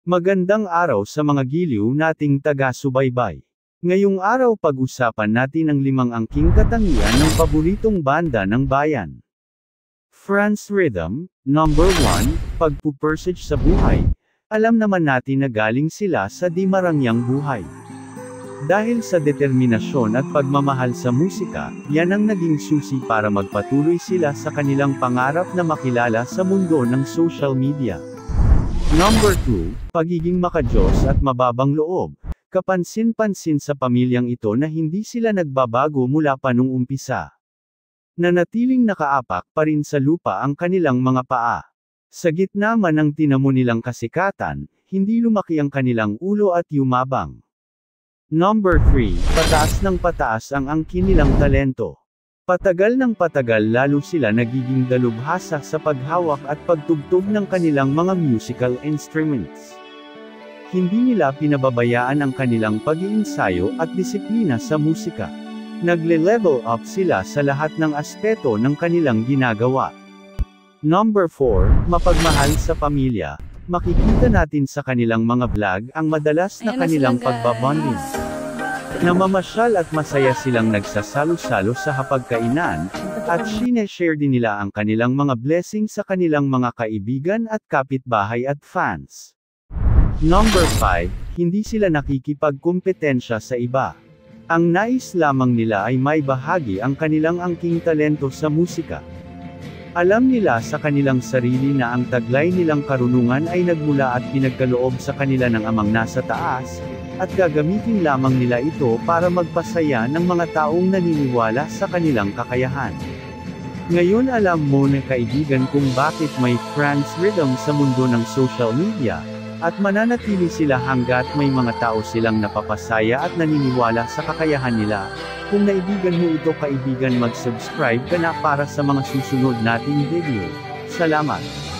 Magandang araw sa mga giliw nating taga-subaybay. Ngayong araw pag-usapan natin ang 5 angking katangian ng paboritong banda ng bayan. France Rhythm, number 1, pagpupursige sa buhay. Alam naman natin na galing sila sa di marangyang buhay. Dahil sa determinasyon at pagmamahal sa musika, yan ang naging susi para magpatuloy sila sa kanilang pangarap na makilala sa mundo ng social media. Number 2, pagiging makadiyos at mababang loob. Kapansin-pansin sa pamilyang ito na hindi sila nagbabago mula pa nung umpisa. Nanatiling nakaapak pa rin sa lupa ang kanilang mga paa. Sa gitna man ng tinamo nilang kasikatan, hindi lumaki ang kanilang ulo at yumabang. Number 3, pataas ng pataas ang angkin nilang talento. Patagal ng patagal lalo sila nagiging dalubhasa sa paghawak at pagtugtog ng kanilang mga musical instruments. Hindi nila pinababayaan ang kanilang pag-iensayo at disiplina sa musika. Nagle-level up sila sa lahat ng aspeto ng kanilang ginagawa. Number 4, mapagmahal sa pamilya. Makikita natin sa kanilang mga vlog ang madalas na kanilang pagbabonding. Namamasyal at masaya silang nagsasalo-salo sa hapagkainan, at sineshare din nila ang kanilang mga blessing sa kanilang mga kaibigan at kapitbahay at fans. Number 5, hindi sila nakikipagkumpetensya sa iba. Ang nais lamang nila ay may bahagi ang kanilang angking talento sa musika. Alam nila sa kanilang sarili na ang taglay nilang karunungan ay nagmula at pinagkaloob sa kanila ng amang nasa taas, at gagamitin lamang nila ito para magpasaya ng mga taong naniniwala sa kanilang kakayahan. Ngayon alam mo na kaibigan kung bakit may France Rhythm sa mundo ng social media, at mananatili sila hanggat may mga tao silang napapasaya at naniniwala sa kakayahan nila. Kung naibigan mo ito kaibigan, mag-subscribe ka na para sa mga susunod nating video. Salamat!